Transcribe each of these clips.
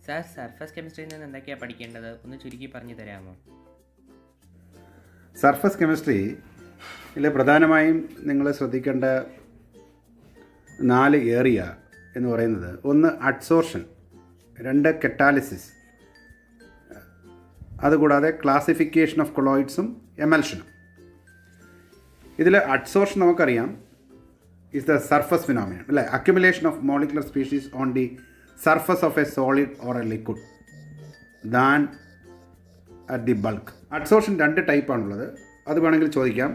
Sir surface കെമിസ്ട്രിയിൽ നിന്ന് എന്തൊക്കെയാണ് പഠിക്കേണ്ടത് ഒന്ന് ചുരുക്കി പറഞ്ഞു തരാമോ? സർഫസ് കെമിസ്ട്രിയിൽ പ്രധാനമായും നിങ്ങൾ ശ്രദ്ധിക്കേണ്ട 4 ഏരിയ എന്ന് പറയുന്നത്, ഒന്ന് അഡ്സോർഷൻ, 2 കറ്റാലിസിസ്, അതുകൂടാതെ ക്ലാസിഫിക്കേഷൻ ഓഫ് കൊളോയിഡ്സും എമൽഷനും. ഇതിൽ അഡ്സോർഷൻ നമുക്കറിയാം is the surface phenomenon, അല്ലേ? accumulation of molecular species on the surface of a solid or a liquid than at the bulk. Adsorption 2 type ആണുള്ളത്. അത് വേണമെങ്കിൽ ചോദിക്കാം,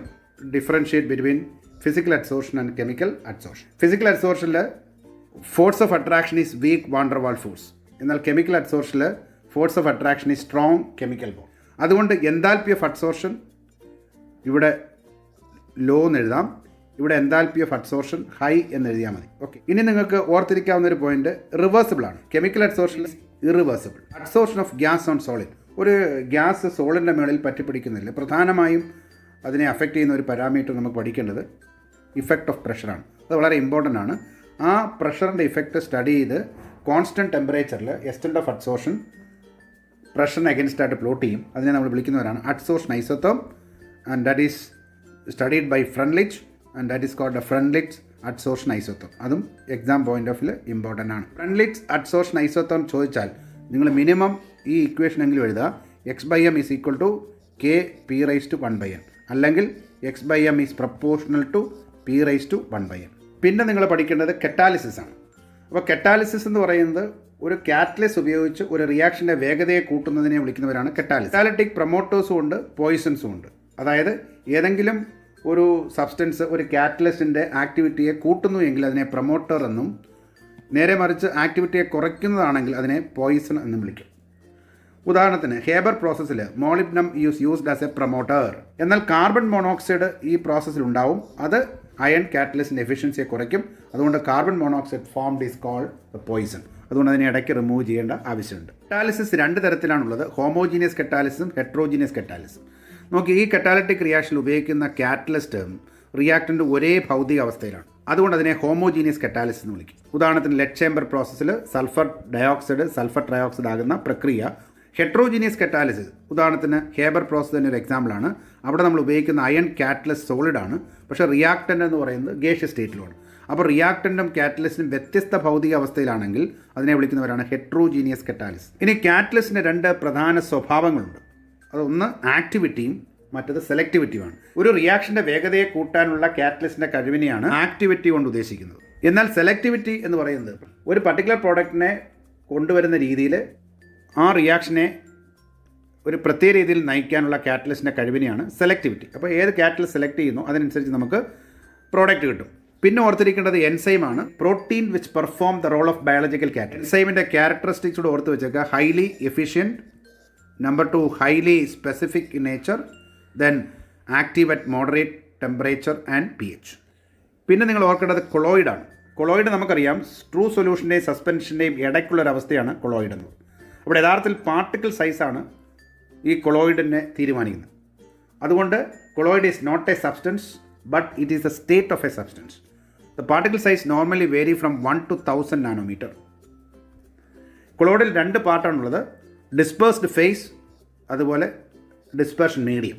differentiate between physical adsorption and chemical adsorption. Physical അഡ്സോർഷനിൽ force of attraction is weak van der Waal force, എന്നാൽ chemical അഡ്സോർഷനിൽ force of attraction is strong chemical bond. അതുകൊണ്ട് enthalpy of adsorption ഇവിടെ low എന്ന് എഴുതാം, ഇവിടെ എൻതാൽപ്പി ഓഫ് അഡ്സോർഷൻ ഹൈ എന്ന് എഴുതിയാൽ മതി. ഓക്കെ, ഇനി നിങ്ങൾക്ക് ഓർത്തിരിക്കാവുന്ന ഒരു പോയിന്റ്, റിവേഴ്സിബിൾ ആണ്. Chemical adsorption irreversible. Adsorption of gas on solid, ഒരു ഗ്യാസ് സോളിഡിൻ്റെ മുകളിൽ പറ്റിപ്പിടിക്കുന്നില്ല. പ്രധാനമായും അതിനെ അഫക്റ്റ് ചെയ്യുന്ന ഒരു പാരാമീറ്റർ നമുക്ക് പഠിക്കേണ്ടത് ഇഫക്റ്റ് ഓഫ് പ്രഷറാണ്. അത് വളരെ ഇമ്പോർട്ടൻ്റ് ആണ്. ആ പ്രഷറിൻ്റെ ഇഫക്റ്റ് സ്റ്റഡി ചെയ്ത് കോൺസ്റ്റൻറ്റ് ടെമ്പറേച്ചറിൽ എക്സ്റ്റൻറ്റ് ഓഫ് അഡ്സോർഷൻ പ്രഷറിന് അഗൻസ്റ്റ് ആയിട്ട് പ്ലോട്ട് ചെയ്യും. അതിനെ നമ്മൾ വിളിക്കുന്നവരാണ് adsorption isotherm, and that is studied by Freundlich, and that is called a Freundlich adsorption isotherm. അതും exam point of view important ആണ്. ഫ്രണ്ട്ലിറ്റ്സ് അഡ്സോർഷൻ ഐസോത്തോം ചോദിച്ചാൽ നിങ്ങൾ മിനിമം ഈ ഇക്വേഷനെങ്കിലും എഴുതുക, x/m is equal to K p⁻⁴ അല്ലെങ്കിൽ x/m is proportional to p⁻⁴. പിന്നെ നിങ്ങൾ പഠിക്കേണ്ടത് കറ്റാലിസിസ് ആണ്. അപ്പോൾ കറ്റാലിസിസ് എന്ന് പറയുന്നത് ഒരു കാറ്റലിസ്റ്റ് ഉപയോഗിച്ച് ഒരു റിയാക്ഷൻ്റെ വേഗതയെ കൂട്ടുന്നതിനെ വിളിക്കുന്നവരാണ് കറ്റാലിസ്റ്റ്. കറ്റാലിറ്റിക് പ്രൊമോട്ടേഴ്സും ഉണ്ട്, പോയിസൺസും ഉണ്ട്. അതായത് ഏതെങ്കിലും ഒരു സബ്സ്റ്റൻസ് ഒരു കാറ്റലിസ്റ്റിൻ്റെ ആക്ടിവിറ്റിയെ കൂട്ടുന്നു എങ്കിൽ അതിനെ പ്രൊമോട്ടർ എന്നും, നേരെ മറിച്ച് ആക്ടിവിറ്റിയെ കുറയ്ക്കുന്നതാണെങ്കിൽ അതിനെ പോയിസൺ എന്നും വിളിക്കും. ഉദാഹരണത്തിന് ഹേബർ പ്രോസസ്സിൽ molybdenum used as a promoter. എന്നാൽ കാർബൺ മോണോക്സൈഡ് ഈ പ്രോസസ്സിൽ ഉണ്ടാവും, അത് അയൺ കാറ്റലിസ്റ്റിൻ്റെ എഫിഷ്യൻസിയെ കുറയ്ക്കും. അതുകൊണ്ട് carbon monoxide formed is called the poison. അതുകൊണ്ട് അതിനെ ഇടയ്ക്ക് റിമൂവ് ചെയ്യേണ്ട ആവശ്യമുണ്ട്. കറ്റാലിസിസ് 2 തരത്തിലാണുള്ളത്, ഹോമോജീനിയസ് കറ്റാലിസിസും ഹെട്രോജീനിയസ് കറ്റാലിസിസും. നോക്കി, ഈ കറ്റാലിറ്റിക് റിയാക്ഷനിൽ ഉപയോഗിക്കുന്ന കാറ്റലിസ്റ്റ് റിയാക്ടൻ്റ് ഒരേ ഭൗതിക അവസ്ഥയിലാണ്. അതുകൊണ്ട് അതിനെ ഹോമോജീനിയസ് കറ്റാലിസിസ് എന്ന് വിളിക്കും. ഉദാഹരണത്തിന് ലെഡ് ചേംബർ പ്രോസസ്സിൽ സൾഫർ ഡയോക്സൈഡ് സൾഫർ ട്രയോക്സൈഡ് ആകുന്ന പ്രക്രിയ. ഹെട്രോജീനിയസ് കറ്റാലിസിസ്, ഉദാഹരണത്തിന് ഹേബർ പ്രോസസ് തന്നെ ഒരു എക്സാമ്പിളാണ്. അവിടെ നമ്മൾ ഉപയോഗിക്കുന്ന അയൺ കാറ്റലിസ്റ്റ് സോളിഡാണ്, പക്ഷേ റിയാക്ടൻ്റ് എന്ന് പറയുന്നത് ഗേഷ്യസ് സ്റ്റേറ്റിലുമാണ്. അപ്പോൾ റിയാക്ടൻറ്റും കാറ്റലിസ്റ്റും വ്യത്യസ്ത ഭൗതിക അവസ്ഥയിലാണെങ്കിൽ അതിനെ വിളിക്കുന്നവരാണ് ഹെട്രോജീനിയസ് കറ്റാലിസിസ്. ഇനി കാറ്റലിസ്റ്റിന് 2 പ്രധാന സ്വഭാവങ്ങളുണ്ട്. അതൊന്ന് ആക്ടിവിറ്റിയും മറ്റത് സെലക്ടിവിറ്റിയുമാണ്. ഒരു റിയാക്ഷൻ്റെ വേഗതയെ കൂട്ടാനുള്ള കാറ്റലിസ്റ്റിൻ്റെ കഴിവിനെയാണ് ആക്ടിവിറ്റി കൊണ്ട് ഉദ്ദേശിക്കുന്നത്. എന്നാൽ സെലക്ടിവിറ്റി എന്ന് പറയുന്നത് ഒരു പർട്ടിക്കുലർ പ്രോഡക്റ്റിനെ കൊണ്ടുവരുന്ന രീതിയിൽ ആ റിയാക്ഷനെ ഒരു പ്രത്യേക രീതിയിൽ നയിക്കാനുള്ള കാറ്റലിസ്റ്റിൻ്റെ കഴിവിനെയാണ് സെലക്ടിവിറ്റി. അപ്പോൾ ഏത് കാറ്റലിസ്റ്റ് സെലക്ട് ചെയ്യുന്നു അതിനനുസരിച്ച് നമുക്ക് പ്രോഡക്റ്റ് കിട്ടും. പിന്നെ ഓർത്തിരിക്കേണ്ടത് എൻസൈമാണ്, protein which perform the role of biological catalyst. എൻസൈമിൻ്റെ ക്യാരക്ടറിസ്റ്റിക്സോട് ഓർത്ത് വെച്ചേക്കുക, highly efficient, number 2 highly specific in nature, then active at moderate temperature and pH. പിന്നെ നിങ്ങൾ ഓർക്കേണ്ടത് കൊളോയിഡാണ്. കൊളോയിഡ് നമുക്കറിയാം ട്രൂ സൊല്യൂഷൻ്റെയും സസ്പെൻഷൻ്റെയും ഇടയ്ക്കുള്ളൊരവസ്ഥയാണ് കൊളോയിഡ് എന്നത്. അവിടെ യഥാർത്ഥത്തിൽ പാർട്ടിക്കിൾ സൈസാണ് ഈ കൊളോയിഡിനെ തീരുമാനിക്കുന്നത്. അതുകൊണ്ട് colloid is not a substance but it is a state of a substance. The particle size normally vary from 1 to 1000 nanometre. കൊളോയിഡിൽ 2 പാർട്ടാണുള്ളത്, ഡിസ്പേഴ്സ്ഡ് ഫേസ് അതുപോലെ ഡിസ്പേർഷൻ മീഡിയം.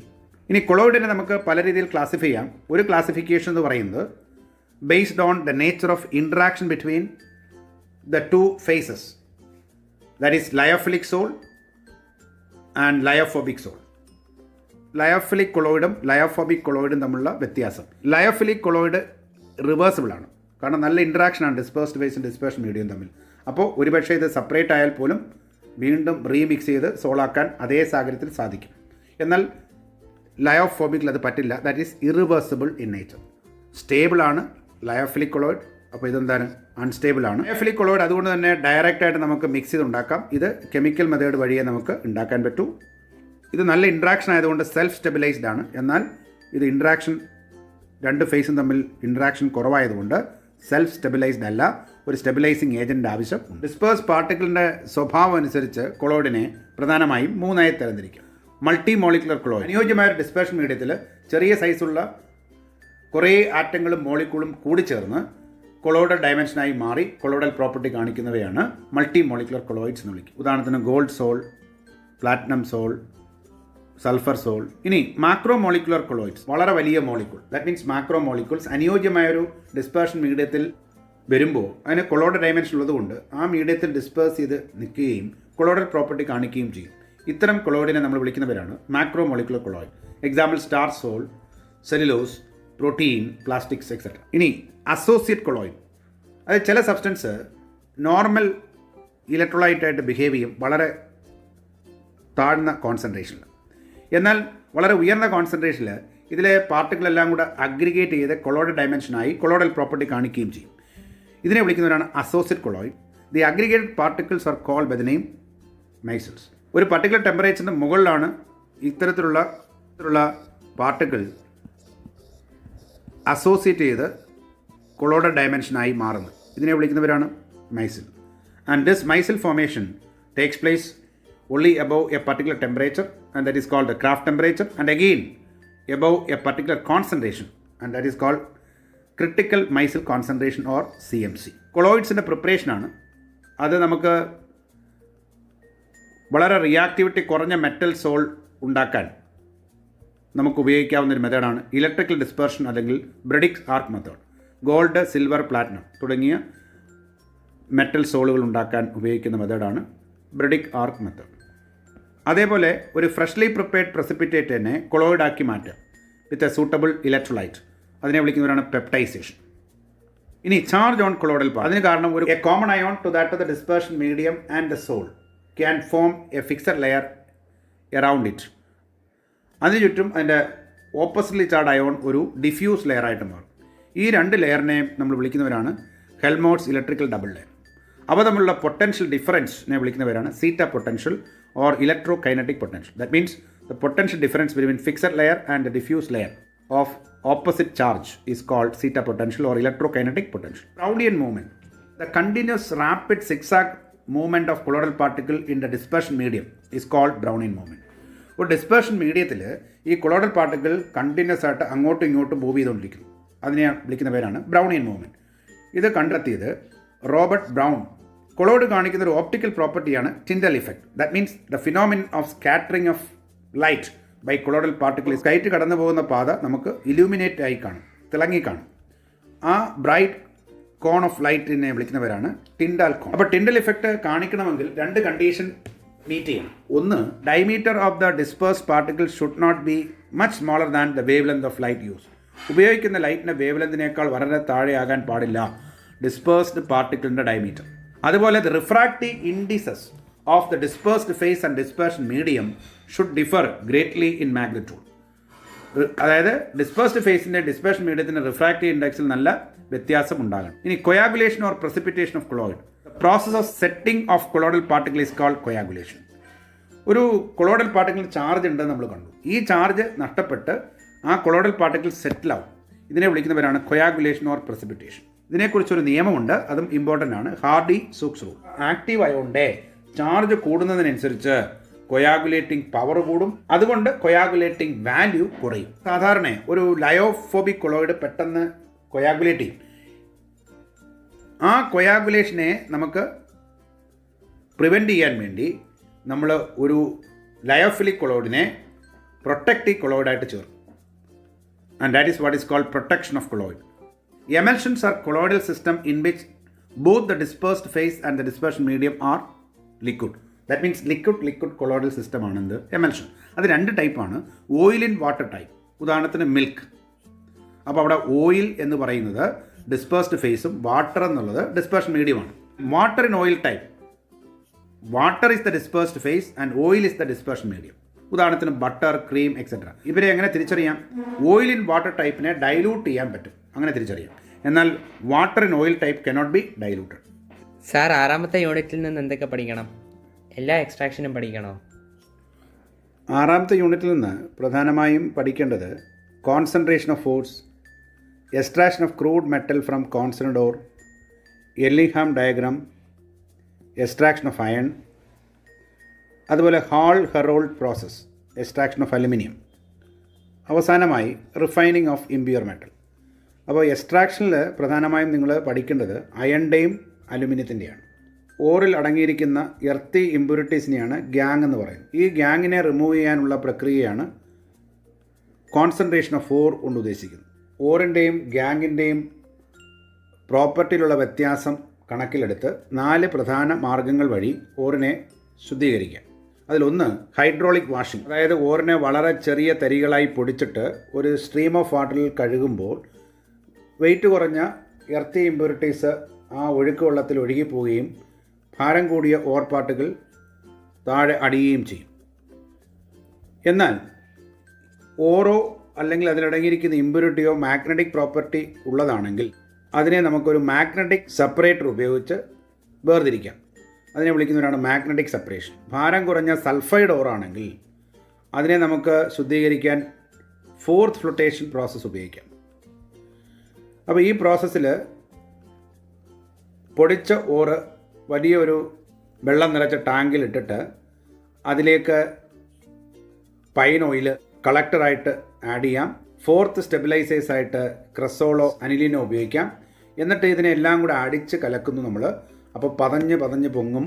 ഇനി കൊളോയിഡിനെ നമുക്ക് പല രീതിയിൽ ക്ലാസിഫൈ ചെയ്യാം. ഒരു ക്ലാസിഫിക്കേഷൻ എന്ന് പറയുന്നത് based on the nature of interaction between the 2 phases, that is lyophilic sol and lyophobic sol. Lyophilic കൊളോയിഡും ലയോഫോബിക് കൊളോയിഡും തമ്മിലുള്ള വ്യത്യാസം, ലയോഫിലിക് കൊളോയിഡ് റിവേഴ്സിബിൾ ആണ്, കാരണം നല്ല ഇൻട്രാക്ഷനാണ് ഡിസ്പേഴ്സ്ഡ് ഫേസും ഡിസ്പേർഷൻ മീഡിയം തമ്മിൽ. അപ്പോൾ ഒരുപക്ഷെ ഇത് സെപ്പറേറ്റ് ആയാൽ പോലും വീണ്ടും റീമിക്സ് ചെയ്ത് സോളാക്കാൻ അതേ സാഹചര്യത്തിൽ സാധിക്കും. എന്നാൽ ലയോഫോബിക്കിൽ അത് പറ്റില്ല, that is irreversible in nature. സ്റ്റേബിളാണ് ലയോഫിലിക് കൊളോയിഡ്, അപ്പോൾ ഇതെന്താണ് അൺസ്റ്റേബിൾ ആണ്. ലയോഫിലിക് കൊളോയിഡ് അതുകൊണ്ട് തന്നെ ഡയറക്റ്റായിട്ട് നമുക്ക് മിക്സ് ചെയ്ത് ഉണ്ടാക്കാം. ഇത് കെമിക്കൽ മെത്തേഡ് വഴിയേ നമുക്ക് ഉണ്ടാക്കാൻ പറ്റൂ. ഇത് നല്ല ഇൻട്രാക്ഷൻ ആയതുകൊണ്ട് സെൽഫ് സ്റ്റെബിലൈസ്ഡ് ആണ്. എന്നാൽ ഇത് ഇൻട്രാക്ഷൻ 2 ഫേസും തമ്മിൽ ഇൻട്രാക്ഷൻ കുറവായതുകൊണ്ട് സെൽഫ് സ്റ്റെബിലൈസ്ഡ് അല്ല, ഒരു സ്റ്റെബിലൈസിങ് ഏജൻറ്റ് ആവശ്യം. ഡിസ്പേഴ്സ് പാർട്ടിക്കിളിൻ്റെ സ്വഭാവം അനുസരിച്ച് കൊളോയിഡിനെ പ്രധാനമായും 3 തരംതിരിക്കും. മൾട്ടി മോളിക്കുലർ കൊളോയിഡ്, അനുയോജ്യമായ ഒരു ഡിസ്പേർഷൻ മീഡിയത്തിൽ ചെറിയ സൈസുള്ള കുറേ ആറ്റങ്ങളും മോളിക്യൂളും കൂടിച്ചേർന്ന് കൊളോയിഡൽ ഡയമെൻഷനായി മാറി കൊളോയിഡൽ പ്രോപ്പർട്ടി കാണിക്കുന്നവയാണ് മൾട്ടി മോളിക്കുലർ കൊളോയിഡ്സ് എന്ന് വിളിക്കും. ഉദാഹരണത്തിന് gold sol, platinum sol, sulphur sol. ഇനി മാക്രോ മോളിക്കുലർ കൊളോയിഡ്സ്, വളരെ വലിയ molecule, that means macro molecules അനുയോജ്യമായൊരു ഡിസ്പേർഷൻ മീഡിയത്തിൽ വരുമ്പോൾ അതിന് കൊളോയിഡൽ ഡയമെൻഷൻ ഉള്ളതുകൊണ്ട് ആ മീഡിയത്തിൽ ഡിസ്പേഴ്സ് ചെയ്ത് നിൽക്കുകയും കൊളോയിഡൽ പ്രോപ്പർട്ടി കാണിക്കുകയും ചെയ്യും. ഇത്തരം കൊളോയിഡിനെ നമ്മൾ വിളിക്കുന്നവരാണ് macro molecular colloid. Example star sol, cellulose, protein, plastics etcetera. ഇനി അസോസിയേറ്റ് കൊളോയിഡ്, അത് ചില സബ്സ്റ്റൻസ് നോർമൽ ഇലക്ട്രോലൈറ്റായിട്ട് ബിഹേവ് ചെയ്യും വളരെ താഴ്ന്ന കോൺസെൻട്രേഷനിൽ. എന്നാൽ വളരെ ഉയർന്ന കോൺസെൻട്രേഷനിൽ ഇതിലെ പാർട്ടിക്കിളെല്ലാം കൂടെ അഗ്രിഗേറ്റ് ചെയ്ത് കൊളോയിഡൽ ഡയമെൻഷനായി കൊളോയിഡൽ പ്രോപ്പർട്ടി കാണിക്കുകയും ചെയ്യും. ഇതിനെ വിളിക്കുന്നവരാണ് associate colloid. The aggregated particles are called by the name micelles. ഒരു പർട്ടിക്കുലർ ടെമ്പറേച്ചറിന് മുകളിലാണ് ഇത്തരത്തിലുള്ള പാർട്ടിക്കിൾ അസോസിയേറ്റ് ചെയ്ത് കൊളോയിഡൽ ഡയമെൻഷനായി മാറുന്നത്. ഇതിനെ വിളിക്കുന്നവരാണ് micelle. And this micelle formation takes place only above a particular temperature, and that is called the Kraft temperature, and again above a particular concentration, and that is called critical micelle concentration or CMC. കൊളോയിഡ്സിൻ്റെ പ്രിപ്പറേഷനാണ്. അത് നമുക്ക് വളരെ reactivity കുറഞ്ഞ metal soul ഉണ്ടാക്കാൻ നമുക്ക് ഉപയോഗിക്കാവുന്നൊരു മെത്തേഡാണ് electrical dispersion അല്ലെങ്കിൽ ബ്രെഡിക് ആർക്ക് method. Gold, silver, platinum തുടങ്ങിയ metal സോളുകൾ ഉണ്ടാക്കാൻ ഉപയോഗിക്കുന്ന മെത്തേഡാണ് ബ്രെഡിക് ആർക്ക് മെത്തേഡ്. അതേപോലെ ഒരു ഫ്രഷ്ലി പ്രിപ്പയർഡ് പ്രസിപ്പിറ്റേറ്റിനെ കൊളോയിഡാക്കി മാറ്റാം വിത്ത് എ സൂട്ടബിൾ ഇലക്ട്രോലൈറ്റ്. അതിനെ വിളിക്കുന്നവരാണ് പെപ്റ്റൈസേഷൻ. ഇനി ചാർജ് ഓൺ കൊളോയിഡൽ പാർട്ട്, അതിന് കാരണം ഒരു a common ion to that of the dispersion medium and the sol can form a fixed layer around it. അതിന് ചുറ്റും അതിൻ്റെ ഓപ്പോസിറ്റ്ലി ചാർജ് അയോൺ ഒരു ഡിഫ്യൂസ് ലെയറായിട്ട് മാറും. ഈ രണ്ട് ലെയറിനെയും നമ്മൾ വിളിക്കുന്നവരാണ് ഹെൽമോൾട്ട്സ് ഇലക്ട്രിക്കൽ ഡബിൾ ലെയർ. അവ തമ്മിലുള്ള പൊട്ടൻഷ്യൽ ഡിഫറൻസിനെ വിളിക്കുന്നവരാണ് zeta potential or electro kinetic potential. That means the potential difference between fixed layer and the diffuse layer of opposite charge is called theta potential or electrokinetic potential. Brownian movement, the continuous rapid zigzag movement of colloidal particle in the dispersion medium is called Brownian movement. ഒരു dispersion മീഡിയത്തിൽ ഈ colloidal particle continuous ആയിട്ട് അങ്ങോട്ടും ഇങ്ങോട്ടും move ചെയ്തുകൊണ്ടിരിക്കുന്നു. അതിനെ വിളിക്കുന്ന പേരാണ് ബ്രൗണിയൻ മൂവ്മെൻറ്റ്. ഇത് കണ്ടെത്തിയത് റോബർട്ട് ബ്രൗൺ. കൊളോയിഡ് കാണിക്കുന്ന ഒരു ഓപ്റ്റിക്കൽ പ്രോപ്പർട്ടിയാണ് Tyndall effect. That means the phenomenon of scattering of light by colloidal particle. Light കടന്നു പോകുന്ന പാത നമുക്ക് ഇലൂമിനേറ്റ് ആയി കാണും, തിളങ്ങി കാണും. ആ ബ്രൈറ്റ് കോൺ ഓഫ് ലൈറ്റിനെ വിളിക്കുന്നവരാണ് ടിൻഡൽ കോൺ. അപ്പോൾ ടിൻഡൽ ഇഫക്റ്റ് കാണിക്കണമെങ്കിൽ രണ്ട് കണ്ടീഷൻ മീറ്റ് ചെയ്യണം. ഒന്ന്, diameter of the dispersed particle should not be much smaller than the wave length of light use. ഉപയോഗിക്കുന്ന ലൈറ്റിൻ്റെ വേവ് ലെങ്തിനേക്കാൾ വളരെ താഴെയാകാൻ പാടില്ല ഡിസ്പേഴ്സ്ഡ് പാർട്ടിക്കിളിൻ്റെ ഡയമീറ്റർ. അതുപോലെ the refractive indices of the dispersed phase and dispersion medium should differ greatly in magnitude. അതായത് dispersed ഫേസിൻ്റെ ഡിസ്പേർഷൻ മീഡിയത്തിൻ്റെ റിഫ്രാക്റ്റീവ് ഇൻഡെക്സിൽ നല്ല വ്യത്യാസം ഉണ്ടാകണം. ഇനി coagulation or precipitation of colloid, the process of setting of colloidal particle is called coagulation. ഒരു colloidal particle charge ഉണ്ടെന്ന് നമ്മൾ കണ്ടു. ഈ ചാർജ് നഷ്ടപ്പെട്ട് ആ കൊളോയിഡൽ പാർട്ടിക്കിൾ സെറ്റിൽ ആവും. ഇതിനെ വിളിക്കുന്നവരാണ് കൊയാഗുലേഷൻ ഓർ പ്രസിപ്പിറ്റേഷൻ. ഇതിനെക്കുറിച്ചൊരു നിയമമുണ്ട്, അതും ഇമ്പോർട്ടൻ്റ് ആണ്. ഹാർഡി-സൂക്സ് റൂൾ. ആക്റ്റീവ് അയോണിൻ്റെ ചാർജ് കൂടുന്നതിനനുസരിച്ച് കൊയാഗുലേറ്റിംഗ് പവർ കൂടും, അതുകൊണ്ട് കൊയാഗുലേറ്റിംഗ് വാല്യൂ കുറയും. സാധാരണ ഒരു ലയോഫോബിക് കൊളോയിഡ് പെട്ടെന്ന് കൊയാഗുലേറ്റ് ചെയ്യും. ആ കൊയാഗുലേഷനെ നമുക്ക് പ്രിവെൻറ്റ് ചെയ്യാൻ വേണ്ടി നമ്മൾ ഒരു ലയോഫിലിക് കൊളോയിഡിനെ പ്രൊട്ടക്റ്റീവ് കൊളോയിഡായിട്ട് ചേർക്കും. And that is what is called protection of colloid. Emulsions are colloidal system in which both the dispersed phase and the dispersion medium are liquid. That means liquid colloidal system ആണ് എന്ത് emulsion. അത് രണ്ട് ടൈപ്പാണ്. Oil in water type, ഉദാഹരണത്തിന് milk. അപ്പോൾ അവിടെ oil എന്ന് പറയുന്നത് ഡിസ്പേഴ്സ്ഡ് ഫേസും വാട്ടർ എന്നുള്ളത് ഡിസ്പേർഷൻ മീഡിയമാണ്. Water in oil type, water is the dispersed phase and oil is the dispersion medium. ഉദാഹരണത്തിന് ബട്ടർ, ക്രീം എക്സെട്ര. ഇവരെ എങ്ങനെ തിരിച്ചറിയാം? ഓയിൽ ഇൻ വാട്ടർ ടൈപ്പിനെ ഡൈലൂട്ട് ചെയ്യാൻ പറ്റും, അങ്ങനെ തിരിച്ചറിയാം. എന്നാൽ water in oil type cannot be diluted. Sir, ആറാമത്തെ യൂണിറ്റിൽ നിന്ന് എന്തൊക്കെ പഠിക്കണം? എല്ലാ എക്സ്ട്രാക്ഷനും പഠിക്കണോ? ആറാമത്തെ യൂണിറ്റിൽ നിന്ന് പ്രധാനമായും പഠിക്കേണ്ടത് concentration of force, extraction of crude metal from concentrated ore, Ellingham diagram, extraction of iron, അതുപോലെ Hall Heroult process, extraction of aluminium. അവസാനമായി റിഫൈനിങ് ഓഫ് ഇംപ്യൂർ മെറ്റൽ. അപ്പോൾ എക്സ്ട്രാക്ഷനിൽ പ്രധാനമായും നിങ്ങൾ പഠിക്കേണ്ടത് അയണിൻ്റെയും അലുമിനിയത്തിൻ്റെയാണ്. ഓറിൽ അടങ്ങിയിരിക്കുന്ന എർത്തി ഇമ്പ്യൂരിറ്റീസിനെയാണ് ഗ്യാങ് എന്ന് പറയുന്നത്. ഈ ഗ്യാങ്ങിനെ റിമൂവ് ചെയ്യാനുള്ള പ്രക്രിയയാണ് കോൺസെൻട്രേഷൻ ഓഫ് ഓർ കൊണ്ട് ഉദ്ദേശിക്കുന്നത്. ഓറിൻ്റെയും ഗ്യാങ്ങിൻ്റെയും പ്രോപ്പർട്ടിയിലുള്ള വ്യത്യാസം കണക്കിലെടുത്ത് 4 പ്രധാന മാർഗ്ഗങ്ങൾ വഴി ഓറിനെ ശുദ്ധീകരിക്കാം. അതിലൊന്ന് ഹൈഡ്രോളിക് വാഷിംഗ്, അതായത് ഓറിനെ വളരെ ചെറിയ തരികളായി പൊടിച്ചിട്ട് ഒരു സ്ട്രീം ഓഫ് വാട്ടറിൽ കഴുകുമ്പോൾ വെയിറ്റ് കുറഞ്ഞ എർത്തി ഇമ്പ്യൂരിറ്റീസ് ആ ഒഴുക്ക് വെള്ളത്തിൽ ഒഴുകിപ്പോവുകയും ഭാരം കൂടിയ ഓർ പാർട്ടുകൾ താഴെ അടിയുകയും ചെയ്യും. എന്നാൽ ഓറോ അല്ലെങ്കിൽ അതിലടങ്ങിയിരിക്കുന്ന ഇമ്പ്യൂരിറ്റിയോ മാഗ്നറ്റിക് പ്രോപ്പർട്ടി ഉള്ളതാണെങ്കിൽ അതിനെ നമുക്കൊരു മാഗ്നറ്റിക് സെപ്പറേറ്റർ ഉപയോഗിച്ച് വേർതിരിക്കാം. അതിനെ വിളിക്കുന്നവരാണ് മാഗ്നറ്റിക് സെപ്പറേഷൻ. ഭാരം കുറഞ്ഞ സൾഫൈഡ് ഓറാണെങ്കിൽ അതിനെ നമുക്ക് ശുദ്ധീകരിക്കാൻ 4th ഫ്ലോട്ടേഷൻ പ്രോസസ്സ് ഉപയോഗിക്കാം. അപ്പോൾ ഈ പ്രോസസ്സിൽ പൊടിച്ച ഓറ് വലിയൊരു വെള്ളം നിറച്ച ടാങ്കിലിട്ടിട്ട് അതിലേക്ക് പൈൻ ഓയിൽ കളക്ടറായിട്ട് ആഡ് ചെയ്യാം. 4th സ്റ്റെബിലൈസേഴ്സായിട്ട് ക്രസോളോ അനിലിനോ ഉപയോഗിക്കാം. എന്നിട്ട് ഇതിനെല്ലാം കൂടെ അടിച്ച് കലക്കുന്നു നമ്മൾ. അപ്പോൾ പതഞ്ഞ് പൊങ്ങും.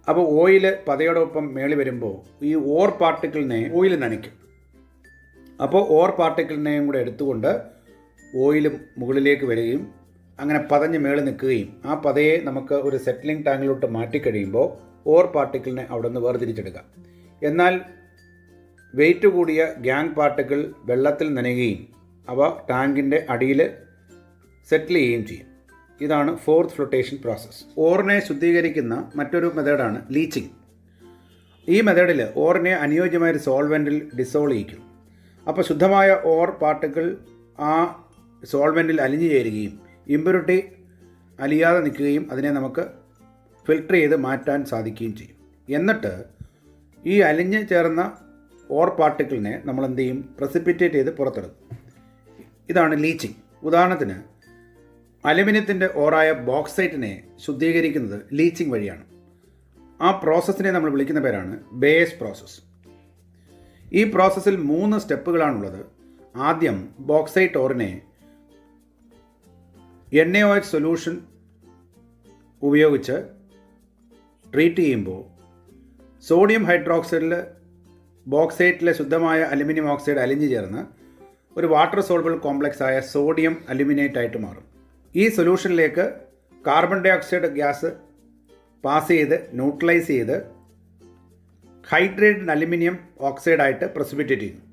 അപ്പോൾ ഓയിൽ പതയോടൊപ്പം മേളി വരുമ്പോൾ ഈ ഓർ പാർട്ടിക്കിളിനെ ഓയിൽ നനയ്ക്കും. അപ്പോൾ ഓർ പാർട്ടിക്കിളിനെയും കൂടെ എടുത്തുകൊണ്ട് ഓയിലും മുകളിലേക്ക് വരികയും അങ്ങനെ പതഞ്ഞ് മേളിൽ നിൽക്കുകയും ആ പതയെ നമുക്ക് ഒരു സെറ്റിലിംഗ് ടാങ്കിലോട്ട് മാറ്റിക്കഴിയുമ്പോൾ ഓർ പാർട്ടിക്കിളിനെ അവിടെ നിന്ന് വേർതിരിച്ചെടുക്കാം. എന്നാൽ വെയിറ്റ് കൂടിയ ഗ്യാങ് പാർട്ടിക്കിൾ വെള്ളത്തിൽ നനയുകയും അവ ടാങ്കിൻ്റെ അടിയിൽ സെറ്റിൽ ചെയ്യുകയും ചെയ്യും. ഇതാണ് 4th ഫ്ലോട്ടേഷൻ പ്രോസസ്സ്. ഓറിനെ ശുദ്ധീകരിക്കുന്ന മറ്റൊരു മെത്തേഡാണ് ലീച്ചിങ്. ഈ മെത്തേഡിൽ ഓറിനെ അനുയോജ്യമായൊരു സോൾവെൻറ്റിൽ ഡിസോൾവ് ചെയ്യിക്കും. അപ്പോൾ ശുദ്ധമായ ഓർ പാർട്ടിക്കിൾ ആ സോൾവെൻറ്റിൽ അലിഞ്ഞു ചേരുകയും ഇമ്പ്യൂരിറ്റി അലിയാതെ നിൽക്കുകയും അതിനെ നമുക്ക് ഫിൽട്ടർ ചെയ്ത് മാറ്റാൻ സാധിക്കുകയും ചെയ്യും. എന്നിട്ട് ഈ അലിഞ്ഞ് ചേർന്ന ഓർ പാർട്ടിക്കിളിനെ നമ്മൾ എന്ത് ചെയ്യും? പ്രസിപ്പിറ്റേറ്റ് ചെയ്ത് പുറത്തെടുക്കും. ഇതാണ് ലീച്ചിങ്. ഉദാഹരണത്തിന് അലുമിനിയത്തിൻ്റെ ഓറായ ബോക്സൈറ്റിനെ ശുദ്ധീകരിക്കുന്നത് ലീച്ചിങ് വഴിയാണ്. ആ പ്രോസസ്സിനെ നമ്മൾ വിളിക്കുന്ന പേരാണ് ബേസ് പ്രോസസ്സ്. ഈ പ്രോസസ്സിൽ 3 സ്റ്റെപ്പുകളാണുള്ളത്. ആദ്യം ബോക്സൈറ്റ് ഓറിനെ NaOH സൊല്യൂഷൻ ഉപയോഗിച്ച് ട്രീറ്റ് ചെയ്യുമ്പോൾ സോഡിയം ഹൈഡ്രോക്സൈഡിൽ ബോക്സൈറ്റിലെ ശുദ്ധമായ അലുമിനിയം ഓക്സൈഡ് അലിഞ്ഞു ചേർന്ന് ഒരു വാട്ടർ സോൾബിൾ കോംപ്ലക്സ് ആയ സോഡിയം അലുമിനേറ്റ് ആയിട്ട് മാറും. ഈ സൊല്യൂഷനിലേക്ക് carbon dioxide gas pass ചെയ്ത് ന്യൂട്രലൈസ് ചെയ്ത് ഹൈഡ്രേറ്റഡ് അലുമിനിയം ഓക്സൈഡായിട്ട് പ്രസിപ്പിറ്റേറ്റ് ചെയ്യുന്നു.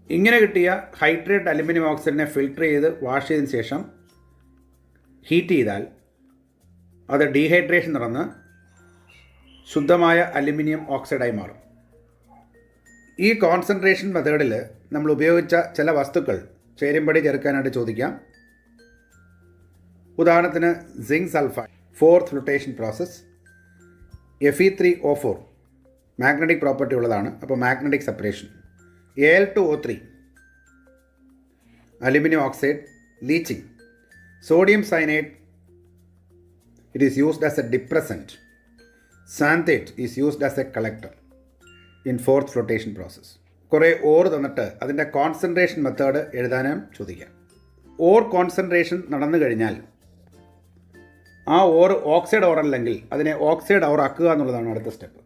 ഇങ്ങനെ കിട്ടിയ ഹൈഡ്രേറ്റഡ് അലുമിനിയം ഓക്സൈഡിനെ ഫിൽട്ടർ ചെയ്ത് വാഷ് ചെയ്തതിന് ശേഷം ഹീറ്റ് ചെയ്താൽ അത് ഡീഹൈഡ്രേഷൻ നടന്ന് ശുദ്ധമായ അലുമിനിയം ഓക്സൈഡായി മാറും. ഈ കോൺസെൻട്രേഷൻ മെത്തേഡിൽ നമ്മൾ ഉപയോഗിച്ച ചില വസ്തുക്കൾ ചേരുംപടി ചേർക്കാനായിട്ട് ചോദിക്കാം. ഉദാഹരണത്തിന് zinc sulphide 4th flotation process, Fe3O4 magnetic property ഉള്ളതാണ്. അപ്പോൾ magnetic separation. Al2O3 aluminium oxide leaching. Sodium cyanide it is used as a depressant. Xanthate is used as a collector in 4th flotation process. കുറേ ore തന്നിട്ട് അതിൻ്റെ concentration method എഴുതാനും ചോദിക്കാം. Or concentration നടന്നു കഴിഞ്ഞാൽ ആ ഓർ ഓക്സൈഡ് ഓർ അല്ലെങ്കിൽ അതിനെ ഓക്സൈഡ് ഓർ ആക്കുക എന്നുള്ളതാണ് അടുത്ത സ്റ്റെപ്പ്.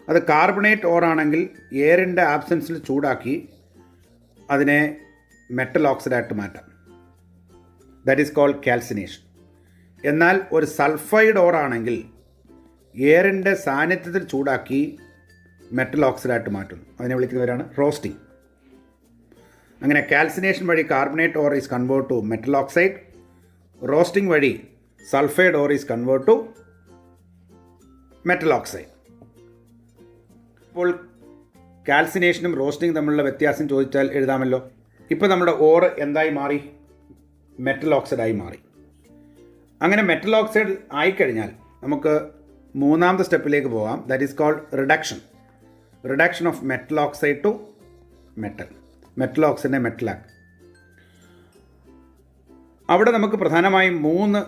അത് കാർബണേറ്റ് ഓർ ആണെങ്കിൽ എയറിൻ്റെ ആബ്സെൻസിൽ ചൂടാക്കി അതിനെ മെറ്റൽ ഓക്സൈഡായിട്ട് മാറ്റാം. That is called calcination. എന്നാൽ ഒരു സൾഫൈഡ് ഓർ ആണെങ്കിൽ എയറിൻ്റെ സാന്നിധ്യത്തിൽ ചൂടാക്കി മെറ്റൽ ഓക്സൈഡായിട്ട് മാറ്റുന്നു. അതിനെ വിളിക്കുന്നവരാണ് റോസ്റ്റിംഗ്. അങ്ങനെ കാൽസിനേഷൻ വഴി carbonate ore is convert to metal oxide. Roasting വഴി sulphide ore is convert to metal oxide. ഇപ്പോൾ കാൽസിനേഷനും റോസ്റ്റിംഗ് തമ്മിലുള്ള വ്യത്യാസം ചോദിച്ചാൽ എഴുതാമല്ലോ. ഇപ്പോൾ നമ്മുടെ ഓർ എന്തായി മാറി? മെറ്റൽ ഓക്സൈഡായി മാറി. അങ്ങനെ മെറ്റൽ ഓക്സൈഡ് ആയിക്കഴിഞ്ഞാൽ നമുക്ക് 3ാമത്തെ സ്റ്റെപ്പിലേക്ക് പോകാം. That is called reduction. Reduction of metal oxide to metal ഓക്സൈഡിനെ മെറ്റലാക്കുക. അവിടെ നമുക്ക് പ്രധാനമായും 3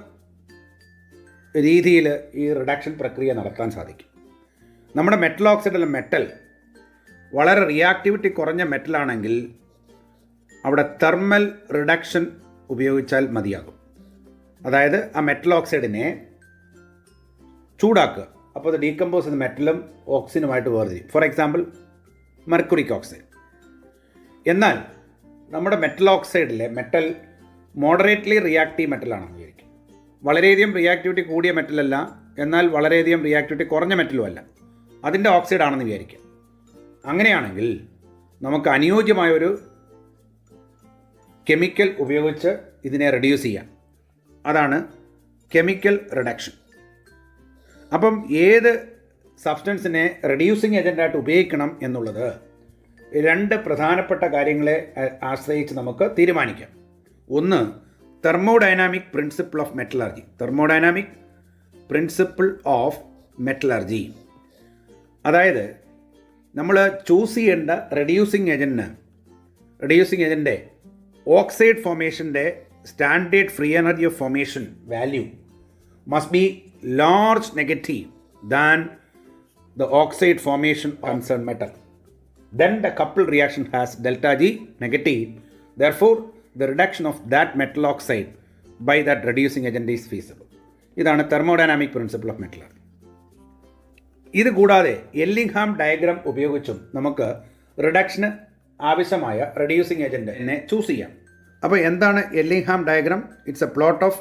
രീതിയിൽ ഈ റിഡക്ഷൻ പ്രക്രിയ നടത്താൻ സാധിക്കും. നമ്മുടെ മെറ്റൽ ഓക്സൈഡ് അല്ല മെറ്റൽ വളരെ റിയാക്ടിവിറ്റി കുറഞ്ഞ മെറ്റലാണെങ്കിൽ അവിടെ തെർമൽ റിഡക്ഷൻ ഉപയോഗിച്ചാൽ മതിയാകും. അതായത് ആ മെറ്റൽ ഓക്സൈഡിനെ ചൂടാക്കുക. അപ്പോൾ അത് ഡീകമ്പോസ് ചെയ്യുന്ന മെറ്റലും ഓക്സിജനുമായിട്ട് വേർതിരിയും. For example mercuric oxide. എന്നാൽ നമ്മുടെ മെറ്റൽ ഓക്സൈഡിലെ മെറ്റൽ മോഡറേറ്റ്ലി റിയാക്റ്റീവ് മെറ്റലാണെന്ന് വിചാരിക്കും. വളരെയധികം റിയാക്ടിവിറ്റി കൂടിയ മെറ്റലല്ല, എന്നാൽ വളരെയധികം റിയാക്ടിവിറ്റി കുറഞ്ഞ മെറ്റലും അല്ല. അതിൻ്റെ ഓക്സൈഡ് ആണെന്ന് വിചാരിക്കും. അങ്ങനെയാണെങ്കിൽ നമുക്ക് അനുയോജ്യമായൊരു കെമിക്കൽ ഉപയോഗിച്ച് ഇതിനെ റെഡ്യൂസ് ചെയ്യാം. അതാണ് കെമിക്കൽ റിഡക്ഷൻ. അപ്പം ഏത് സബ്സ്റ്റൻസിനെ റെഡ്യൂസിങ് ഏജൻ്റായിട്ട് ഉപയോഗിക്കണം എന്നുള്ളത് രണ്ട് പ്രധാനപ്പെട്ട കാര്യങ്ങളെ ആശ്രയിച്ച് നമുക്ക് തീരുമാനിക്കാം. ഒന്ന്, thermodynamic principle of metallurgy. Thermodynamic principle of metallurgy, അതായത് നമ്മൾ ചൂസ് ചെയ്യേണ്ട റെഡ്യൂസിങ് ഏജൻ്റെ ഓക്സൈഡ് ഫോർമേഷൻ്റെ standard free energy of formation value must be large negative than the oxide formation concern metal. Then the coupled reaction has delta G negative. Therefore, the reduction of that metal oxide by that reducing agent is feasible. ഇതാണ് thermodynamic principle of metallurgy. ഇത് കൂടാതെ എല്ലിംഗ്ഹാം diagram ഉപയോഗിച്ചും നമുക്ക് റിഡക്ഷന് ആവശ്യമായ reducing ഏജൻറ്റിനെ choose ചെയ്യാം. അപ്പോൾ എന്താണ് Ellingham diagram? It's a plot of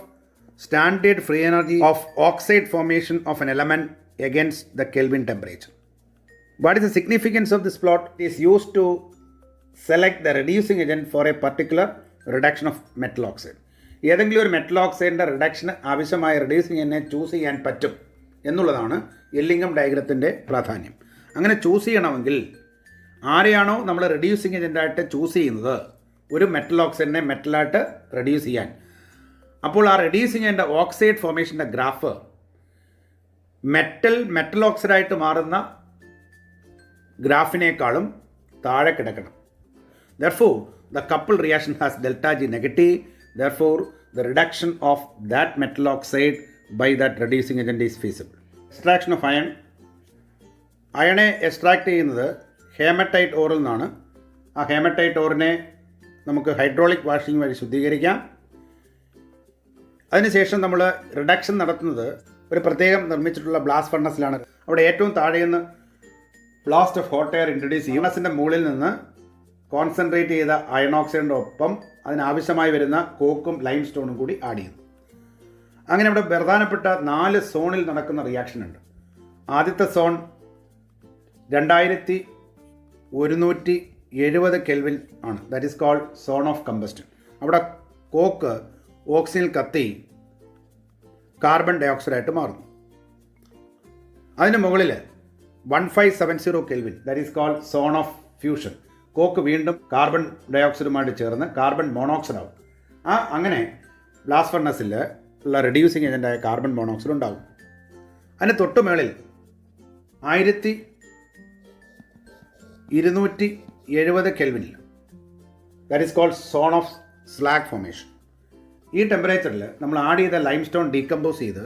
standard free energy of oxide formation of an element against the Kelvin temperature. What is the significance of this plot? It is used to select the reducing agent for a particular reduction of metal oxide. ഏതെങ്കിലും ഒരു metal ഓക്സൈഡിൻ്റെ റിഡക്ഷന് ആവശ്യമായ reducing എന്നെ choose ചെയ്യാൻ പറ്റും എന്നുള്ളതാണ് എല്ലിംഗ്ഹാം ഡയഗ്രത്തിൻ്റെ പ്രാധാന്യം. അങ്ങനെ choose ചെയ്യണമെങ്കിൽ ആരെയാണോ നമ്മൾ റെഡ്യൂസിങ് ഏജൻ്റായിട്ട് ചൂസ് ചെയ്യുന്നത്, ഒരു മെറ്റൽ ഓക്സൈഡിനെ മെറ്റലായിട്ട് റെഡ്യൂസ് ചെയ്യാൻ, അപ്പോൾ ആ റെഡ്യൂസിങ് ഏജൻ്റ് ഓക്സൈഡ് ഫോർമേഷൻ്റെ ഗ്രാഫ് മെറ്റൽ ഓക്സൈഡായിട്ട് മാറുന്ന ഗ്രാഫിനേക്കാളും താഴെ കിടക്കണം. Therefore, the coupled reaction has delta G negative. Therefore, the reduction of that metal oxide by that reducing agent is feasible. Extraction of iron. അയണെ എക്സ്ട്രാക്ട് ചെയ്യുന്നത് ഹേമറ്റൈറ്റ് ഓറിൽ നിന്നാണ്. ആ ഹേമറ്റൈറ്റ് ഓറിനെ നമുക്ക് ഹൈഡ്രോളിക് വാഷിംഗ് വഴി ശുദ്ധീകരിക്കാം. അതിനുശേഷം നമ്മൾ റിഡക്ഷൻ നടത്തുന്നത് ഒരു പ്രത്യേകം നിർമ്മിച്ചിട്ടുള്ള ബ്ലാസ്റ്റ് ഫർണസിലാണ്. അവിടെ ഏറ്റവും താഴെയെന്ന് blast of hot air introduce ചെയ്യും. ഫർണസിൻ്റെ മുകളിൽ നിന്ന് കോൺസെൻട്രേറ്റ് ചെയ്ത അയൺ ഓക്സൈഡിൻ്റെ ഒപ്പം അതിനാവശ്യമായി വരുന്ന കോക്കും ലൈം സ്റ്റോണും കൂടി ആഡ് ചെയ്യുന്നു. അങ്ങനെ ഇവിടെ പ്രധാനപ്പെട്ട 4 സോണിൽ നടക്കുന്ന റിയാക്ഷൻ ഉണ്ട്. ആദ്യത്തെ സോൺ 2170 കെൽവിൻ ആണ്. That is called zone of combustion. അവിടെ കോക്ക് ഓക്സിജനിൽ കത്തി കാർബൺ ഡയോക്സൈഡായിട്ട് മാറുന്നു. അതിന് മുകളിൽ 1570 kelvin, that is called zone of fusion. Coke വീണ്ടും കാർബൺ ഡയോക്സൈഡുമായിട്ട് ചേർന്ന് കാർബൺ മോണോക്സൈഡ് ആവും. അങ്ങനെ ബ്ലാസ്റ്റ് ഫർണസിൽ ഉള്ള റെഡ്യൂസിങ് ഏജൻ്റായ കാർബൺ മോണോക്സൈഡ് ഉണ്ടാകും. അതിന് തൊട്ട് മേളിൽ 1270 കെൽവിനിൽ, that is called zone of slag formation. ഈ ടെമ്പറേച്ചറിൽ നമ്മൾ ആഡ് ചെയ്ത ലൈം സ്റ്റോൺ ഡീകമ്പോസ് ചെയ്ത്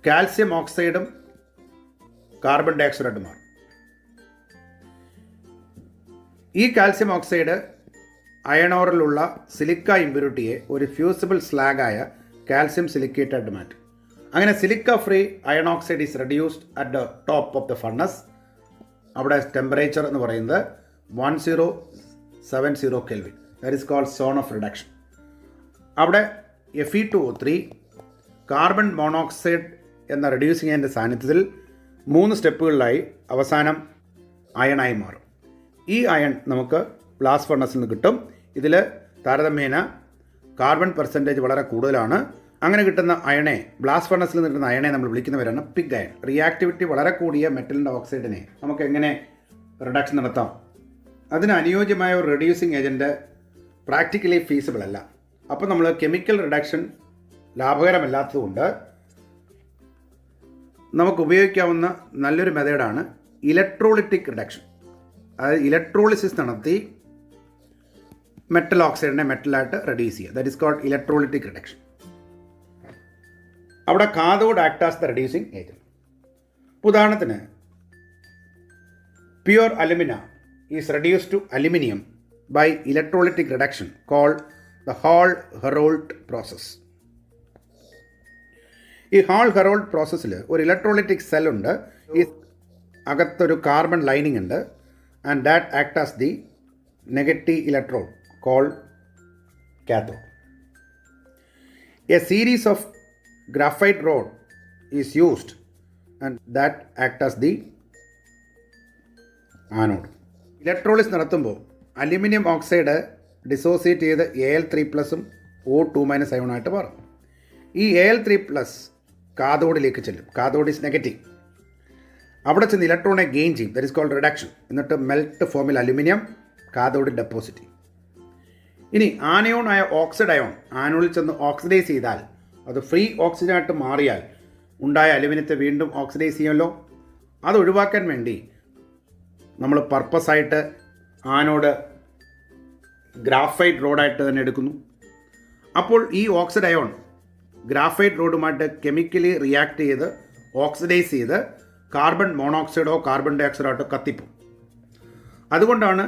കാൽസ്യം ഓക്സൈഡും കാർബൺ ഡയോക്സൈഡായിട്ട് മാറും. ഈ കാൽസ്യം ഓക്സൈഡ് അയൺ ഓറിലുള്ള സിലിക്ക ഇമ്പ്യൂരിറ്റിയെ ഒരു ഫ്യൂസിബിൾ സ്ലാഗായ കാൽസ്യം സിലിക്കേറ്റായിട്ട് മാറ്റും. അങ്ങനെ silica free iron oxide is reduced at the top of the furnace. അവിടെ ടെമ്പറേച്ചർ എന്ന് പറയുന്നത് 1070 Kelvin. That is called zone of reduction. അവിടെ Fe2O3 കാർബൺ മോണോക്സൈഡ് എന്ന റെഡ്യൂസിങ് ഏജൻ്റിൻ്റെ സാന്നിധ്യത്തിൽ 3 സ്റ്റെപ്പുകളിലായി അവസാനം അയണായി മാറും. ഈ അയൺ നമുക്ക് ബ്ലാസ്റ്റ് ഫർണസിൽ നിന്ന് കിട്ടും. ഇതിൽ താരതമ്യേന കാർബൺ പെർസെൻറ്റേജ് വളരെ കൂടുതലാണ്. അങ്ങനെ കിട്ടുന്ന അയണെ, ബ്ലാസ്റ്റ് ഫർണസിൽ നിന്ന് കിട്ടുന്ന അയണെ നമ്മൾ വിളിക്കുന്നവരാണ് പിഗ് അയൺ. റിയാക്ടിവിറ്റി വളരെ കൂടിയ മെറ്റലിൻ്റെ ഓക്സൈഡിനെ നമുക്ക് എങ്ങനെ റിഡക്ഷൻ നടത്താം? അതിന് അനുയോജ്യമായ ഒരു റെഡ്യൂസിങ് ഏജൻറ്റ് പ്രാക്ടിക്കലി ഫീസിബിൾ അല്ല. അപ്പോൾ നമ്മൾ കെമിക്കൽ റിഡക്ഷൻ ലാഭകരമല്ലാത്തതുകൊണ്ട് നമുക്ക് ഉപയോഗിക്കാവുന്ന നല്ലൊരു മെത്തേഡാണ് ഇലക്ട്രോളിറ്റിക് റിഡക്ഷൻ. അതായത് ഇലക്ട്രോളിസിസ് നടത്തി മെറ്റൽ ഓക്സൈഡിനെ മെറ്റലായിട്ട് റെഡ്യൂസ് ചെയ്യുക. That is called electrolytic reduction. അവിടെ cathode act as the reducing agent. ഉദാഹരണത്തിന് pure alumina is reduce to aluminium by electrolytic reduction called the Hall-Heroult process. ഈ ഹാൾ-ഹെറോൾഡ് പ്രോസസ്സിൽ ഒരു ഇലക്ട്രോളിറ്റിക് സെൽ ഉണ്ട്, ഈ അകത്തൊരു കാർബൺ ലൈനിങ് ഉണ്ട്, and that act as the negative electrode called cathode. A series of graphite rod is used and that act as the anode. Electrolysis നടത്തുമ്പോൾ aluminium oxide dissociate ചെയ്ത് Al3+ഉം O2- അയോണായിട്ട് മാറും. ഈ Al3+ കാഥോഡിലേക്ക് ചെല്ലും. Cathode is negative. അവിടെ ചെന്ന് ഇലക്ട്രോണെ gain ചെയ്യും, that is called reduction. എന്നിട്ട് melt ഫോമിൽ അലുമിനിയം കാഥോഡിൽ ഡെപ്പോസിറ്റ് ചെയ്യും. ഇനി ആനയോൺ ആയ ഓക്സൈഡ് അയോൺ ആനോണിൽ ചെന്ന് ഓക്സിഡൈസ് ചെയ്താൽ, അത് ഫ്രീ ഓക്സിജനായിട്ട് മാറിയാൽ ഉണ്ടായ അലുമിനിയത്തെ വീണ്ടും ഓക്സിഡൈസ് ചെയ്യുമല്ലോ. അത് ഒഴിവാക്കാൻ വേണ്ടി നമ്മൾ പർപ്പസായിട്ട് ആനോഡ് ഗ്രാഫൈറ്റ് റോഡായിട്ട് തന്നെ എടുക്കുന്നു. അപ്പോൾ ഈ ഓക്സൈഡ് അയോൺ ഗ്രാഫൈറ്റ് റോഡുമായിട്ട് കെമിക്കലി റിയാക്ട് ചെയ്ത് ഓക്സിഡൈസ് ചെയ്ത് കാർബൺ മോണോക്സൈഡോ കാർബൺ ഡൈ ഓക്സൈഡോ കത്തിപ്പോവും. അതുകൊണ്ടാണ്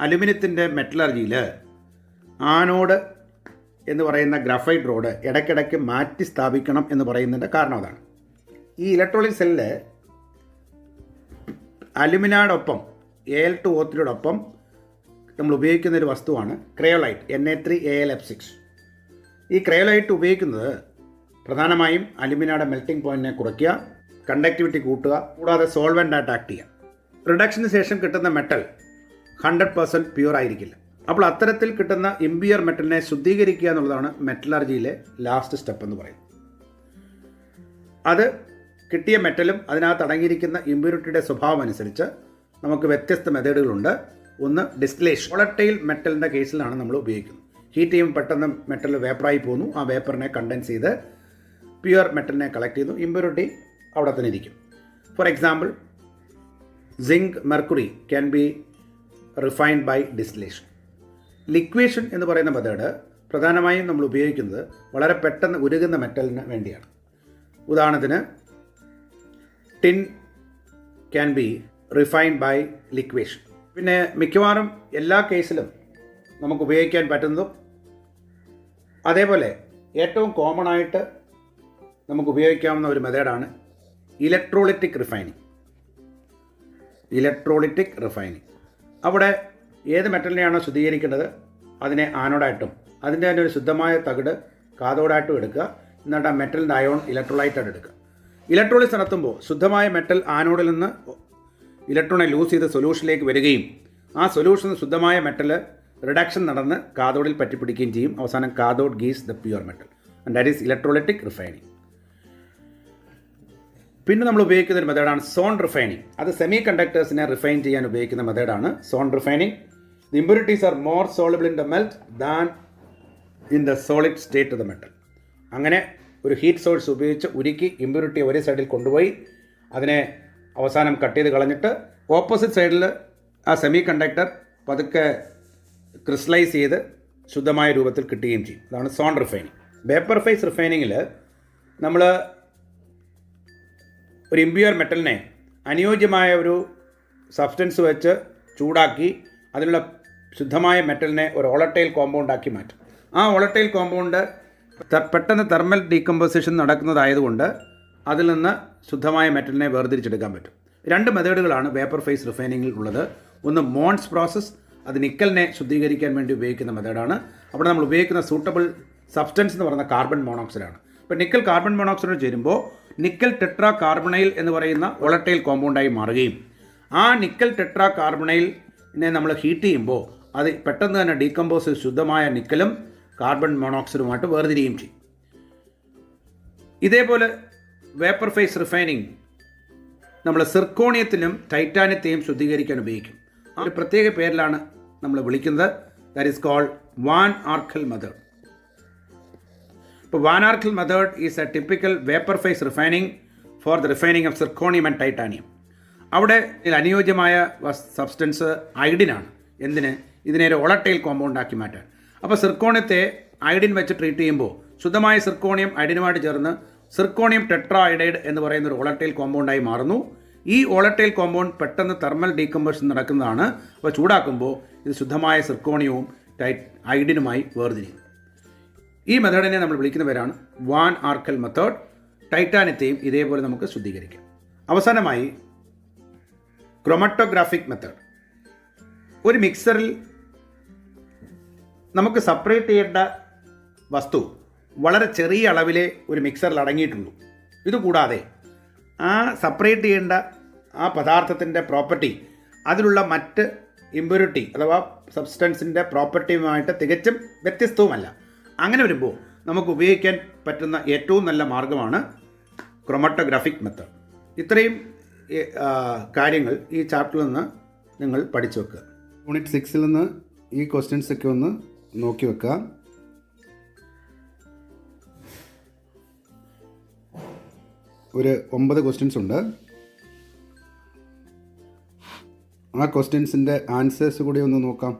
അലുമിനിയത്തിൻ്റെ മെറ്റലർജിയിൽ ആനോഡ് എന്ന് പറയുന്ന ഗ്രാഫൈറ്റ് റോഡ് ഇടയ്ക്കിടയ്ക്ക് മാറ്റി സ്ഥാപിക്കണം എന്ന് പറയുന്നതിൻ്റെ കാരണം അതാണ്. ഈ ഇലക്ട്രോളിക് സെല്ലിൽ അലുമിനയോടൊപ്പം Al2O3 നമ്മൾ ഉപയോഗിക്കുന്ന ഒരു വസ്തുവാണ് ക്രയോലൈറ്റ്, Na3Al_F6. ഈ ക്രയോലൈറ്റ് ഉപയോഗിക്കുന്നത് പ്രധാനമായും അലുമിനയുടെ മെൽറ്റിംഗ് പോയിൻറ്റിനെ കുറയ്ക്കുക, കണ്ടക്ടിവിറ്റി കൂട്ടുക, കൂടാതെ സോൾവെൻ്റായിട്ട് ആക്ട് ചെയ്യുക. റിഡക്ഷന് ശേഷം കിട്ടുന്ന മെറ്റൽ 100% പ്യുവർ ആയിരിക്കില്ല. അപ്പോൾ അത്തരത്തിൽ കിട്ടുന്ന ഇംപ്യൂർ മെറ്റലിനെ ശുദ്ധീകരിക്കുക എന്നുള്ളതാണ് മെറ്റലർജിയിലെ ലാസ്റ്റ് സ്റ്റെപ്പ് എന്ന് പറയുന്നത്. അത് കിട്ടിയ മെറ്റലും അതിനകത്ത് അടങ്ങിയിരിക്കുന്ന ഇമ്പ്യൂരിറ്റിയുടെ സ്വഭാവം അനുസരിച്ച് നമുക്ക് വ്യത്യസ്ത മെത്തേഡുകളുണ്ട്. ഒന്ന് ഡിസ്റ്റിലേഷൻ. വോളറ്റൈൽ മെറ്റലിൻ്റെ കേസിലാണ് നമ്മൾ ഉപയോഗിക്കുന്നത്. ഹീറ്റ് ചെയ്യുമ്പോൾ പെട്ടെന്ന് മെറ്റൽ വേപ്പറായി പോകുന്നു. ആ വേപ്പറിനെ കണ്ടൻസ് ചെയ്ത് പ്യുവർ മെറ്റലിനെ കളക്ട് ചെയ്യുന്നു. ഇമ്പ്യൂരിറ്റി അവിടെ തന്നെ ഇരിക്കും. For example, zinc, mercury can be refined by distillation. Liquation എന്ന് പറയുന്ന മെത്തേഡ് പ്രധാനമായും നമ്മൾ ഉപയോഗിക്കുന്നത് വളരെ പെട്ടെന്ന് ഉരുകുന്ന മെറ്റലിന് വേണ്ടിയാണ്. ഉദാഹരണത്തിന് tin can be refined by liquation. പിന്നെ മിക്കവാറും എല്ലാ കേസിലും നമുക്ക് ഉപയോഗിക്കാൻ പറ്റുന്നതും അതേപോലെ ഏറ്റവും കോമൺ ആയിട്ട് നമുക്ക് ഉപയോഗിക്കാവുന്ന ഒരു മെത്തേഡാണ് ഇലക്ട്രോളിറ്റിക് റിഫൈനിങ്. ഇലക്ട്രോളിറ്റിക് റിഫൈനിങ് അവിടെ ഏത് മെറ്റലിനെയാണോ ശുദ്ധീകരിക്കേണ്ടത് അതിനെ ആനോഡായിട്ടും അതിൻ്റെ തന്നെ ഒരു ശുദ്ധമായ തകിട് കാഥോഡായിട്ടും എടുക്കുക. എന്നിട്ട് ആ മെറ്റലിൻ്റെ അയോൺ ഇലക്ട്രോലൈറ്റായിട്ട് എടുക്കുക. ഇലക്ട്രോളിസ് നടത്തുമ്പോൾ ശുദ്ധമായ മെറ്റൽ ആനോഡിൽ നിന്ന് ഇലക്ട്രോണെ ലൂസ് ചെയ്ത് സൊല്യൂഷനിലേക്ക് വരികയും ആ സൊല്യൂഷന് ശുദ്ധമായ മെറ്റൽ റിഡക്ഷൻ നടന്ന് കാഥോഡിൽ പറ്റിപ്പിടിക്കുകയും ചെയ്യും. അവസാനം cathode gives the pure metal, and that is electrolytic refining. പിന്നെ നമ്മൾ ഉപയോഗിക്കുന്ന ഒരു മെത്തേഡാണ് സോൺ റിഫൈനിങ്. അത് സെമി കണ്ടക്ടേഴ്സിനെ റിഫൈൻ ചെയ്യാൻ ഉപയോഗിക്കുന്ന മെത്തേഡാണ് zone refining. The impurities are more soluble in the melt than in the solid state of the metal. അങ്ങനെ ഒരു ഹീറ്റ് സോഴ്സ് ഉപയോഗിച്ച് ഉരുക്കി ഇമ്പ്യൂരിറ്റി ഒരേ സൈഡിൽ കൊണ്ടുപോയി അതിനെ അവസാനം കട്ട് ചെയ്ത് കളഞ്ഞിട്ട് ഓപ്പോസിറ്റ് സൈഡിൽ ആ സെമി കണ്ടക്ടർ പതുക്കെ ക്രിസ്റ്റലൈസ് ചെയ്ത് ശുദ്ധമായ രൂപത്തിൽ കിട്ടുകയും ചെയ്യും. അതാണ് സോൺ റിഫൈനിങ്. വേപ്പർ ഫേസ് റിഫൈനിങ്ങിൽ നമ്മൾ ഒരു ഇമ്പ്യൂർ മെറ്റലിനെ അനുയോജ്യമായ ഒരു സബ്സ്റ്റൻസ് വെച്ച് ചൂടാക്കി അതിലുള്ള ശുദ്ധമായ മെറ്റലിനെ ഒരു വോളറ്റൈൽ കോമ്പൗണ്ടാക്കി മാറ്റും. ആ വോളറ്റൈൽ കോമ്പൗണ്ട് പെട്ടെന്ന് തെർമൽ ഡീകമ്പോസിഷൻ നടക്കുന്നതായതുകൊണ്ട് അതിൽ നിന്ന് ശുദ്ധമായ മെറ്റലിനെ വേർതിരിച്ചെടുക്കാൻ പറ്റും. രണ്ട് മെത്തേഡുകളാണ് വേപ്പർ ഫേസ് റിഫൈനിങ്ങിൽ ഉള്ളത്. ഒന്ന് മോൺസ് പ്രോസസ്സ്, അത് നിക്കലിനെ ശുദ്ധീകരിക്കാൻ വേണ്ടി ഉപയോഗിക്കുന്ന മെത്തേഡാണ്. അവിടെ നമ്മൾ ഉപയോഗിക്കുന്ന സൂട്ടബിൾ സബ്സ്റ്റൻസ് എന്ന് പറയുന്ന കാർബൺ മോണോക്സൈഡാണ്. ഇപ്പോൾ നിക്കൽ കാർബൺ മോണോക്സൈഡ് ചേരുമ്പോൾ നിക്കൽ ടെട്രാ കാർബണൈൽ എന്ന് പറയുന്ന വോളറ്റൈൽ കോമ്പൗണ്ടായി മാറുകയും ആ നിക്കൽ ടെട്രാ കാർബണൈലിനെ നമ്മൾ ഹീറ്റ് ചെയ്യുമ്പോൾ അത് പെട്ടെന്ന് തന്നെ ഡീകമ്പോസ് ശുദ്ധമായ നിക്കലും കാർബൺ മോണോക്സൈഡുമായിട്ട് വേർതിരിയുകയും ചെയ്യും. ഇതേപോലെ വേപ്പർ ഫേസ് റിഫൈനിങ് നമ്മൾ സിർക്കോണിയത്തിനും ടൈറ്റാനിയത്തെയും ശുദ്ധീകരിക്കാൻ ഉപയോഗിക്കും. ആ ഒരു പ്രത്യേക പേരിലാണ് നമ്മൾ വിളിക്കുന്നത്. That is called van Arkel method. ഇപ്പോൾ van Arkel method is a typical vapour phase refining for the refining of zirconium and titanium. അവിടെ അനുയോജ്യമായ സബ്സ്റ്റൻസ് അയഡിനാണ്. എന്തിന്? ഇതിനെ ഒരു വോളറ്റൈൽ കോമ്പൗണ്ടാക്കി മാറ്റാൻ. അപ്പോൾ സിർക്കോണിയത്തെ അയഡിൻ വെച്ച് ട്രീറ്റ് ചെയ്യുമ്പോൾ ശുദ്ധമായ സിർക്കോണിയം അയഡിനുമായിട്ട് ചേർന്ന് സിർക്കോണിയം ടെട്രാ അയഡൈഡ് എന്ന് പറയുന്ന ഒരു വോളറ്റൈൽ കോമ്പൗണ്ടായി മാറുന്നു. ഈ വോളറ്റൈൽ കോമ്പൗണ്ട് പെട്ടെന്ന് തെർമൽ ഡീകമ്പോസിഷൻ നടക്കുന്നതാണ്. അപ്പോൾ ചൂടാക്കുമ്പോൾ ഇത് ശുദ്ധമായ സിർക്കോണിയവും അയഡിനുമായി വേർതിരിക്കും. ഈ മെത്തേഡിനെ നമ്മൾ വിളിക്കുന്ന പേരാണ് വാൻ ആർക്കൽ മെത്തേഡ്. ടൈറ്റാനിയത്തെയും ഇതേപോലെ നമുക്ക് ശുദ്ധീകരിക്കാം. അവസാനമായി ക്രോമറ്റോഗ്രാഫിക് മെത്തേഡ്. ഒരു മിക്സറിൽ നമുക്ക് സെപ്പറേറ്റ് ചെയ്യേണ്ട വസ്തു വളരെ ചെറിയ അളവിലെ ഒരു മിക്സറിൽ അടങ്ങിയിട്ടുള്ളൂ. ഇതുകൂടാതെ ആ സെപ്പറേറ്റ് ചെയ്യേണ്ട ആ പദാർത്ഥത്തിൻ്റെ പ്രോപ്പർട്ടി അതിലുള്ള മറ്റ് ഇമ്പ്യൂരിറ്റി അഥവാ സബ്സ്റ്റൻസിൻ്റെ പ്രോപ്പർട്ടിയുമായിട്ട് തികച്ചും വ്യത്യസ്തവുമല്ല. അങ്ങനെ വരുമ്പോൾ നമുക്ക് ഉപയോഗിക്കാൻ പറ്റുന്ന ഏറ്റവും നല്ല മാർഗ്ഗമാണ് ക്രോമറ്റോഗ്രാഫിക് മെത്തേഡ്. ഇത്രയും കാര്യങ്ങൾ ഈ ചാപ്റ്ററിൽ നിന്ന് നിങ്ങൾ പഠിച്ചു വെക്കുക. യൂണിറ്റ് 6 നിന്ന് ഈ ക്വസ്റ്റ്യൻസൊക്കെ ഒന്ന് നോക്കി വെക്കുക. ഒരു 9 ക്വസ്റ്റ്യൻസ് ഉണ്ട്. ആ ക്വസ്റ്റ്യൻസിൻ്റെ ആൻസേഴ്സ് കൂടി ഒന്ന് നോക്കാം.